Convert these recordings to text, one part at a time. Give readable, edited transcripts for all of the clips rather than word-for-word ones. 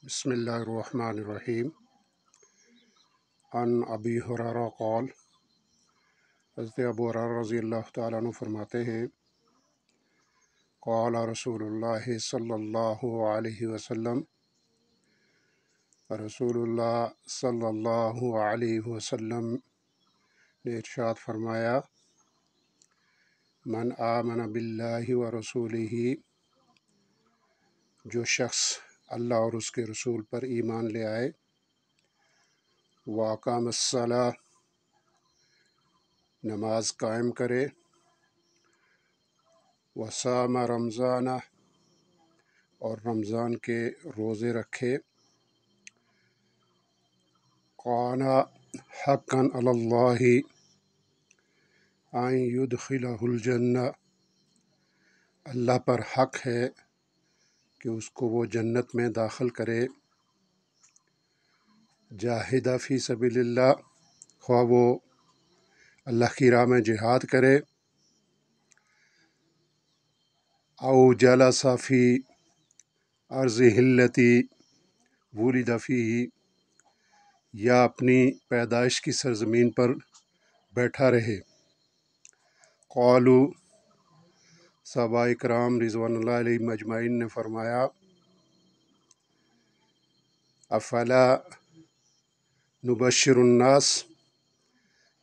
बिस्मिल्लाहिर्रहमानिर्रहीम। अन अबी हुरैरा क़ाल, हज़रत अबू हुरैरा रज़ियल्लाहु तआला अन्हु फरमाते हैं, क़ाल रसूलुल्लाह सल्लल्लाहु अलैहि वसल्लम, रसूलुल्लाह सल्लल्लाहु अलैहि वसल्लम ने इरशाद फरमाया, मन आमन बिल्लाहि व रसूलिही, जो शख्स अल्लाह और उसके रसूल पर ईमान ले आए, व अक़ामस्सलाह, नमाज कायम करे, व साम रमज़ाना, और रमज़ान के रोज़े रखे, काना हक़्क़न अलल्लाहि अन युदखिलहुल जन्नह, अल्लाह पर हक़ है कि उसको वो जन्नत में दाखिल करे। जाहिदा फ़ी सबीलिल्लाह, ख्वाह वो अल्लाह की राह में जिहाद करे, औ जलसा फ़ी अर्ज़िहिल्लती वुलिद फ़ीही, या अपनी पैदाइश की सरज़मीन पर बैठा रहे। क़ालू, सहाबा इकराम रिज़वानुल्लाहि अलैहिम अजमाइन ने फरमाया, अफ़ला नुबश्शिरुन्नास,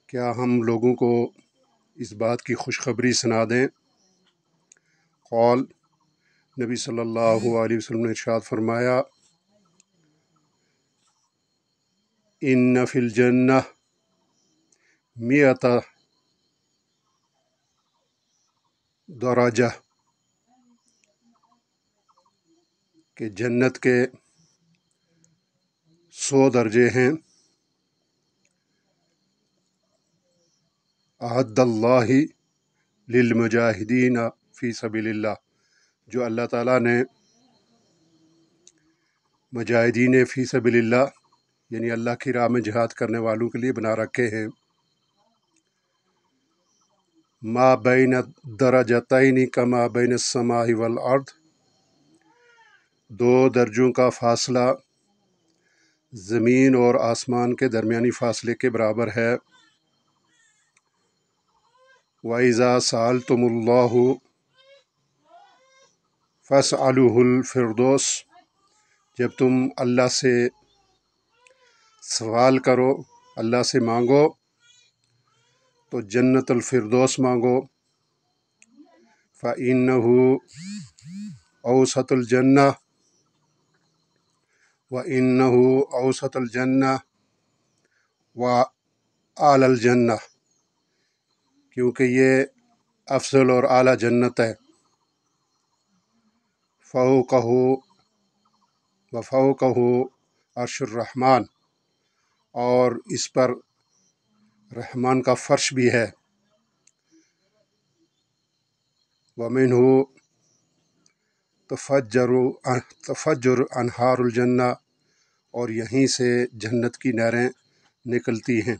क्या हम लोगों को इस बात की खुशखबरी सुना दें। क़ाल, नबी सल्लल्लाहु अलैहि वसल्लम ने इरशाद फरमाया, इन्न फ़िल जन्नह मिअता दरजा, कि जन्नत के 100 दर्जे हैं। अहद्दल्लाहि लिल मुजाहिदीन फ़ी सबीलिल्लाह, जो अल्लाह ताला ने मुजाहिदीन फ़ी सबीलिल्लाह यानी अल्लाह की राह में जिहाद करने वालों के लिए बना रखे हैं। मा बैन दरजतैनि कमा बैन अस्समाइ वल अर्द, 2 दर्जों का फासला ज़मीन और आसमान के दरमियानी फासले के बराबर है। व इज़ा सअल्तुमुल्लाहु फ़स्अलुहुल फ़िरदौस, जब तुम अल्लाह से सवाल करो, अल्लाह से मांगो, तो जन्नतुल फ़िरदौस मांगो। फ़इन्नहु औसतुल जन्नह व इन्नहु औसतुल जन्नह व आलल जन्नह, क्योंकि ये अफजल और आला जन्नत है। फ़ौक़हु व फ़ौक़हु अर्शुर रहमान, और इस पर रहमान का फ़र्श भी है। व मिन्हु तफ़ज्जुरु अनहारुल जन्नह, और यहीं से जन्नत की नहरें निकलती हैं।